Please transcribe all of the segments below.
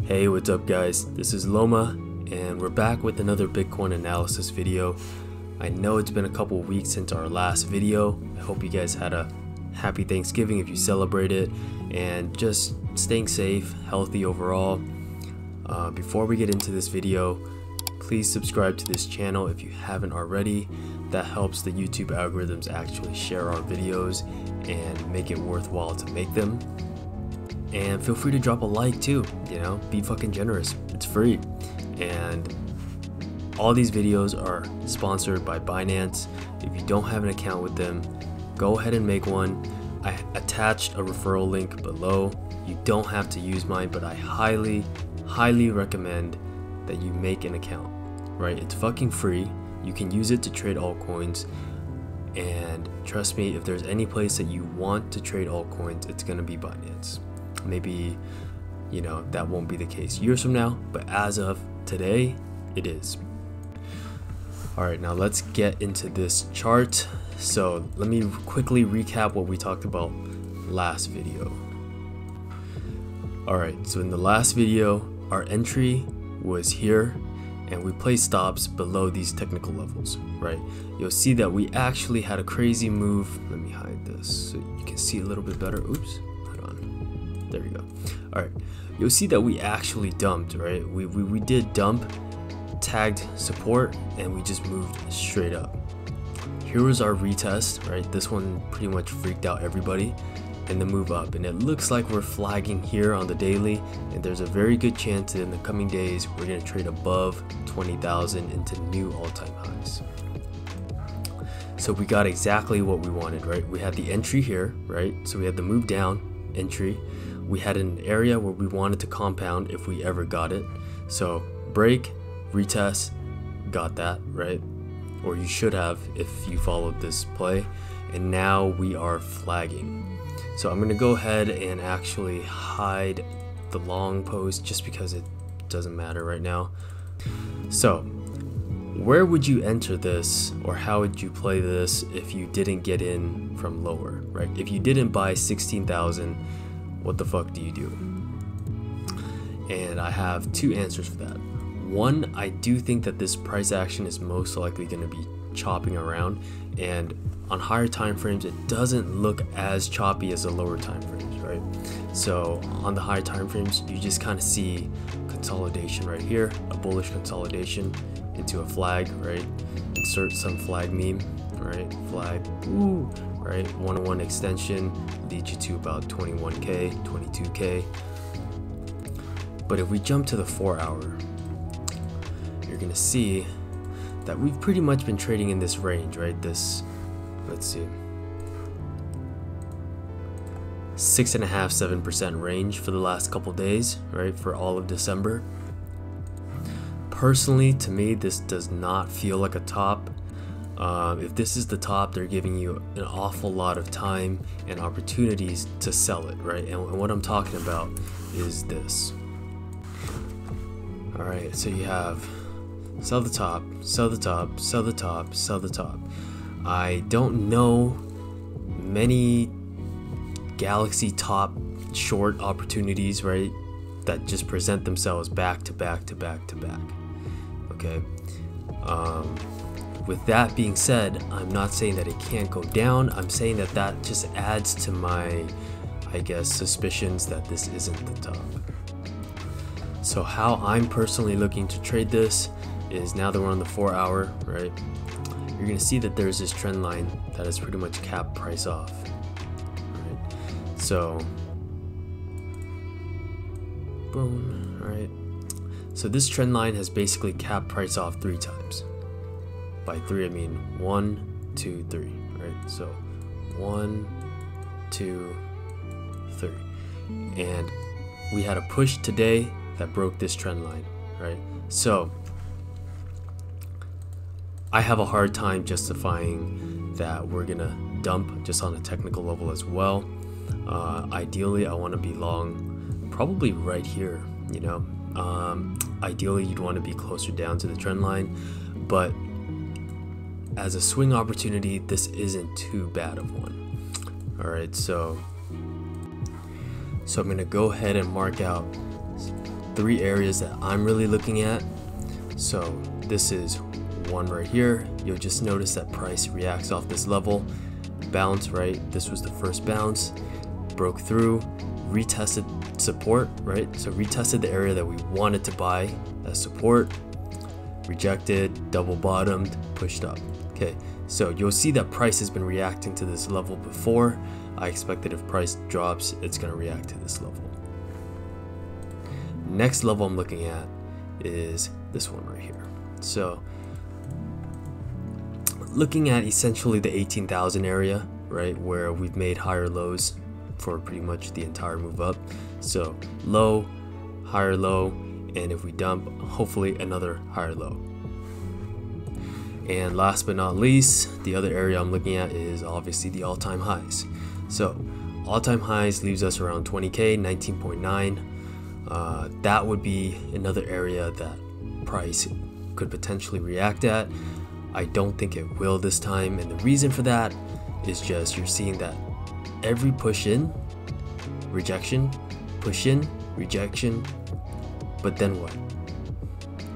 Hey, what's up guys? This is Loma and we're back with another Bitcoin analysis video. I know it's been a couple weeks since our last video. I hope you guys had a happy Thanksgiving if you celebrate it, and just staying safe, healthy overall. Before we get into this video, please subscribe to this channel if you haven't already. That helps the YouTube algorithms actually share our videos and make it worthwhile to make them. And feel free to drop a like too, be fucking generous. It's free. And all these videos are sponsored by Binance. If you don't have an account with them, go ahead and make one. I attached a referral link below. You don't have to use mine, but I highly recommend that you make an account, right? It's fucking free. You can use it to trade altcoins. And trust me, if there's any place that you want to trade altcoins, it's gonna be Binance. Maybe, that won't be the case years from now, but as of today, it is. All right, now let's get into this chart. So let me quickly recap what we talked about last video. All right, so in the last video, our entry was here and we placed stops below these technical levels, right? You'll see that we actually had a crazy move. Let me hide this so you can see a little bit better. Oops, hold on. There we go. All right, you'll see that we actually dumped, right? We did dump, tagged support, and we just moved straight up. Here was our retest, right? This one pretty much freaked out everybody, and the move up. And it looks like we're flagging here on the daily, and there's a very good chance that in the coming days we're going to trade above 20,000 into new all-time highs. So we got exactly what we wanted, right? We had the entry here, right? So we had the move down entry. We had an area where we wanted to compound if we ever got it. So break, retest, got that, right? Or you should have if you followed this play. And now we are flagging. So I'm going to go ahead and actually hide the long post just because it doesn't matter right now. So where would you enter this, or how would you play this if you didn't get in from lower, right? If you didn't buy 16,000, what the fuck do you do? And I have two answers for that. One, I do think that this price action is most likely going to be chopping around, and on higher time frames it doesn't look as choppy as the lower time frames, right? So on the higher time frames you just kind of see consolidation right here, a bullish consolidation into a flag, right? Insert some flag meme, right? Flag, ooh, right? 101 extension leads you to about 21k, 22k. But if we jump to the 4 hour, you're gonna see that we've pretty much been trading in this range, right? This, let's see, 6.5–7% range for the last couple days, right? For all of December. Personally, to me, this does not feel like a top. If this is the top, they're giving you an awful lot of time and opportunities to sell it, right? And what I'm talking about is this. All right, so you have sell the top, sell the top, sell the top, sell the top. I don't know many Galaxy top short opportunities, right, that just present themselves back to back to back to back. Okay. With that being said, I'm not saying that it can't go down. I'm saying that that just adds to my, I guess, suspicions that this isn't the top. So how I'm personally looking to trade this is, now that we're on the 4 hour, right, you're gonna see that there's this trend line that is pretty much capped price off, right? So boom, right? So this trend line has basically capped price off 3 times. By 3 I mean 1, 2, 3, right? So 1, 2, 3, and we had a push today that broke this trend line, right? So I have a hard time justifying that we're gonna dump just on a technical level as well. Ideally I want to be long probably right here, ideally you'd want to be closer down to the trend line, but as a swing opportunity this isn't too bad of one. All right, so I'm gonna go ahead and mark out three areas that I'm really looking at. So this is one right here. You'll just notice that price reacts off this level, bounce, right? This was the first bounce, broke through, retested support, right? So retested the area that we wanted to buy as support, rejected, double bottomed, pushed up. Okay, so you'll see that price has been reacting to this level before. I expect that if price drops, it's going to react to this level. Next level I'm looking at is this one right here. So looking at essentially the 18,000 area, right, where we've made higher lows for pretty much the entire move up. So low, higher low, and if we dump, hopefully another higher low. And last but not least, the other area I'm looking at is obviously the all-time highs. So all-time highs leaves us around 20k, 19.9. That would be another area that price could potentially react at. I don't think it will this time, and the reason for that is just you're seeing that every push in, rejection, push in, rejection, but then what?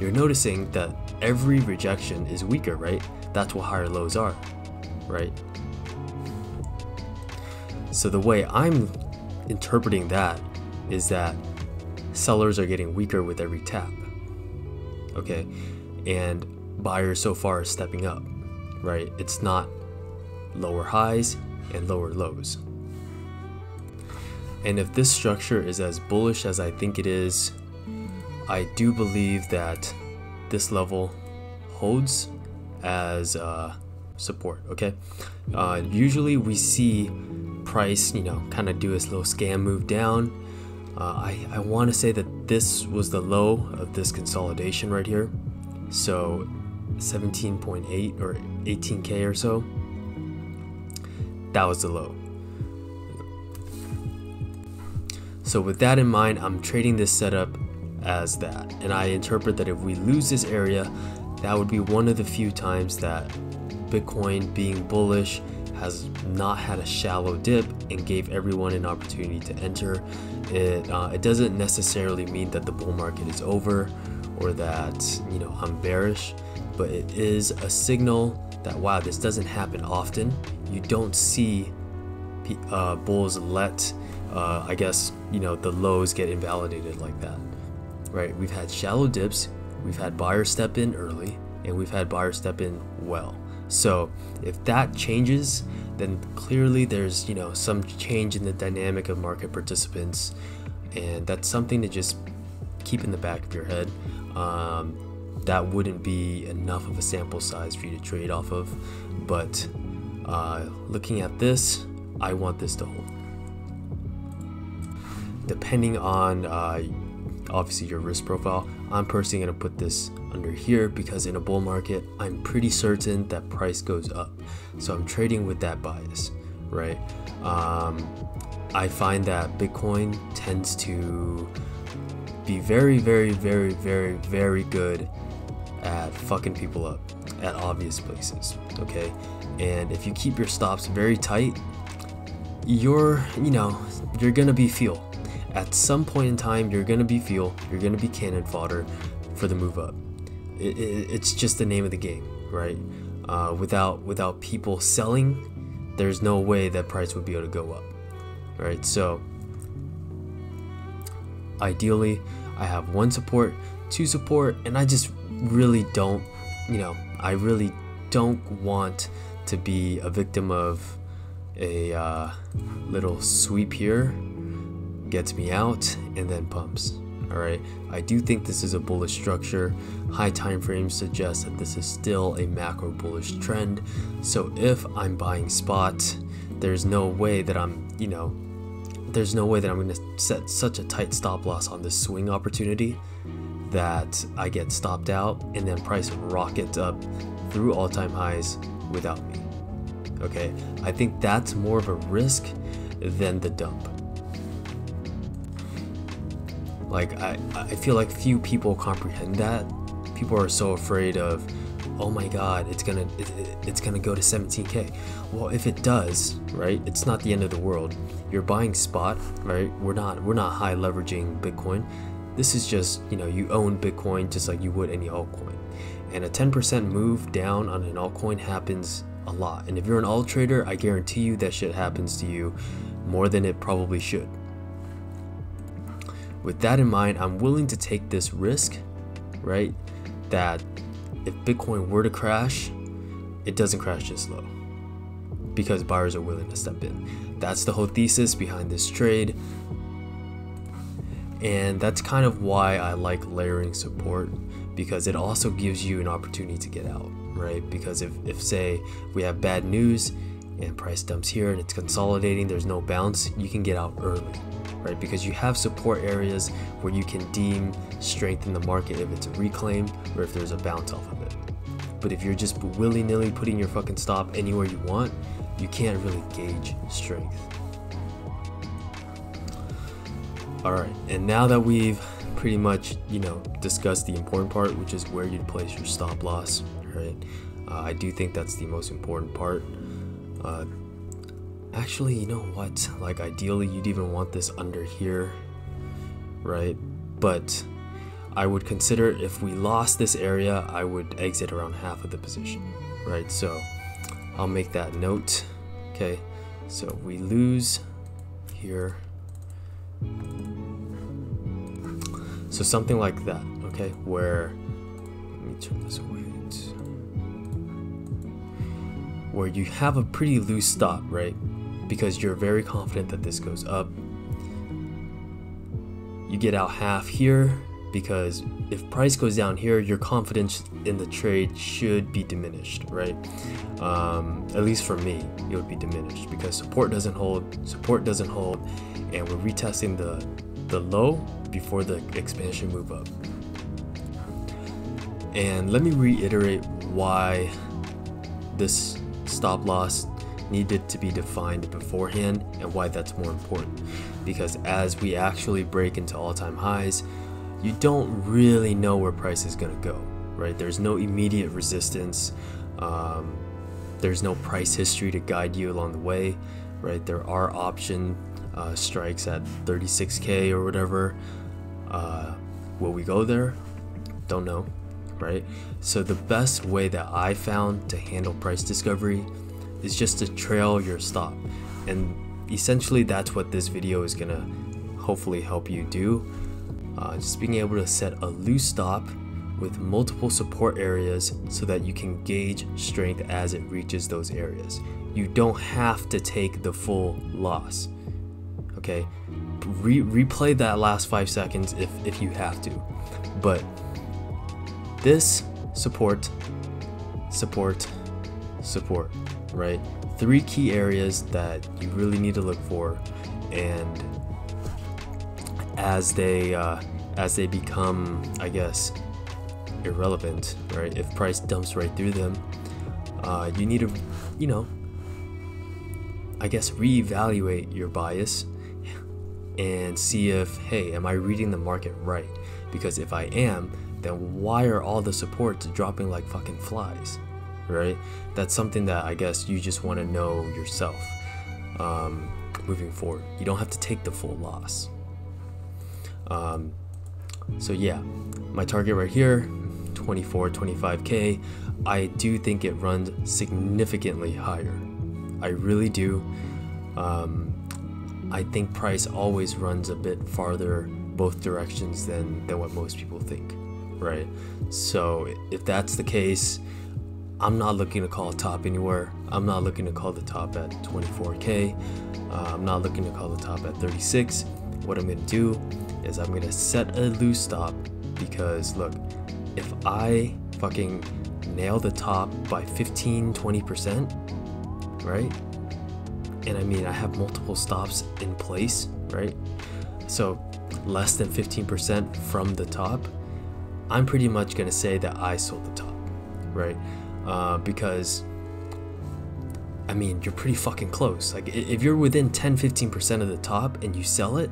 You're noticing that every rejection is weaker, right? That's what higher lows are, right? So the way I'm interpreting that is that sellers are getting weaker with every tap, okay? And buyers so far are stepping up, right? It's not lower highs and lower lows. And if this structure is as bullish as I think it is, I do believe that this level holds as support, okay? Usually we see price, kind of do this little scam move down. I want to say that this was the low of this consolidation right here. So 17.8 or 18k or so, that was the low. So with that in mind, I'm trading this setup as that, and I interpret that if we lose this area, that would be one of the few times that Bitcoin, being bullish, has not had a shallow dip and gave everyone an opportunity to enter. It doesn't necessarily mean that the bull market is over or that I'm bearish, but it is a signal that wow, this doesn't happen often. You don't see bulls let I guess the lows get invalidated like that, right? We've had shallow dips, we've had buyers step in early, and we've had buyers step in well. So if that changes, then clearly there's some change in the dynamic of market participants, and that's something to just keep in the back of your head. That wouldn't be enough of a sample size for you to trade off of, but looking at this, I want this to hold. Depending on obviously your risk profile, I'm personally going to put this under here because in a bull market, I'm pretty certain that price goes up. So I'm trading with that bias, right? I find that Bitcoin tends to be very, very, very, very, very good at fucking people up at obvious places, okay? And if you keep your stops very tight, you're gonna be fuel. At some point in time, you're gonna be fuel, you're gonna be cannon fodder for the move up. It's just the name of the game, right? Without people selling, there's no way that price would be able to go up, right? So ideally, I have one support, two support, and I just really don't, I really don't want to be a victim of a little sweep here, gets me out, and then pumps. All right, I do think this is a bullish structure. High time frames suggest that this is still a macro bullish trend. So if I'm buying spot, there's no way that I'm going to set such a tight stop loss on this swing opportunity that I get stopped out and then price rockets up through all-time highs without me. Okay, I think that's more of a risk than the dump. Like I feel like few people comprehend that. People are so afraid of, oh my god, it's gonna go to 17k. Well, if it does, right, it's not the end of the world. You're buying spot, right? We're not high leveraging Bitcoin. this is just, you know, you own Bitcoin just like you would any altcoin. And a 10% move down on an altcoin happens a lot. And if you're an alt trader, I guarantee you that shit happens to you more than it probably should. With that in mind, I'm willing to take this risk, right? That if Bitcoin were to crash, it doesn't crash this low because buyers are willing to step in. That's the whole thesis behind this trade. And that's kind of why I like layering support, because it also gives you an opportunity to get out, right? Because if say we have bad news and price dumps here and it's consolidating, there's no bounce, you can get out early, right? Because you have support areas where you can deem strength in the market if it's a reclaim or if there's a bounce off of it. But if you're just willy-nilly putting your fucking stop anywhere you want, you can't really gauge strength. All right, and now that we've pretty much, you know, discussed the important part, which is where you'd place your stop loss, right? I do think that's the most important part. Actually, you know what? Like, ideally, you'd even want this under here, right? But I would consider if we lost this area, I would exit around half of the position, right? So I'll make that note. Okay, so we lose here. So something like that, okay, where, let me turn this away, where you have a pretty loose stop, right? Because you're very confident that this goes up. You get out half here, because if price goes down here, your confidence in the trade should be diminished, right? At least for me, it would be diminished because support doesn't hold, and we're retesting the low before the expansion move up. And let me reiterate why this stop loss needed to be defined beforehand and why that's more important. Because as we actually break into all-time highs, you don't really know where price is going to go, right? There's no immediate resistance. There's no price history to guide you along the way, right? There are option strikes at 36K or whatever. Will we go there? Don't know, right? So the best way that I found to handle price discovery is just to trail your stop. And essentially that's what this video is gonna hopefully help you do. Just being able to set a loose stop with multiple support areas so that you can gauge strength as it reaches those areas. You don't have to take the full loss, okay? Replay that last 5 seconds if you have to, but this support, right? 3 key areas that you really need to look for, and as they become, I guess, irrelevant, right? If price dumps right through them, you need to, you know, I guess reevaluate your bias and see if, hey, am I reading the market right? Because if I am, then why are all the supports dropping like fucking flies, right? That's something that I guess you just want to know yourself moving forward. You don't have to take the full loss. So yeah, my target right here, 25K. I do think it runs significantly higher. I really do. I think price always runs a bit farther both directions than what most people think, right? So if that's the case, I'm not looking to call a top anywhere. I'm not looking to call the top at 24K. I'm not looking to call the top at 36. What I'm gonna do is I'm gonna set a loose stop, because look, if I fucking nail the top by 15-20%, right? And I mean, I have multiple stops in place, right? So less than 15% from the top, I'm pretty much gonna say that I sold the top, right? Because I mean, you're pretty fucking close. Like if you're within 10-15% of the top and you sell it,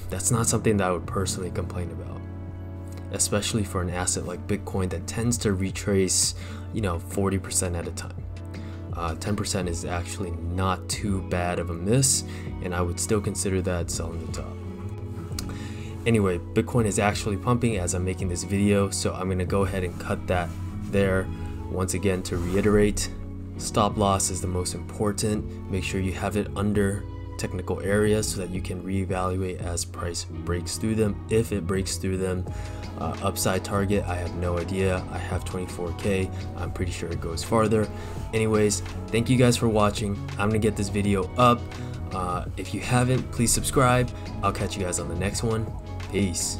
that's not something that I would personally complain about, especially for an asset like Bitcoin that tends to retrace, you know, 40% at a time. 10% is actually not too bad of a miss, and I would still consider that selling the top. Anyway, Bitcoin is actually pumping as I'm making this video, so I'm gonna go ahead and cut that there. Once again, to reiterate, stop loss is the most important. Make sure you have it under technical areas so that you can reevaluate as price breaks through them. If it breaks through them, upside target, I have no idea. I have 24K. I'm pretty sure it goes farther. Anyways, thank you guys for watching. I'm gonna get this video up. If you haven't, please subscribe. I'll catch you guys on the next one. Peace.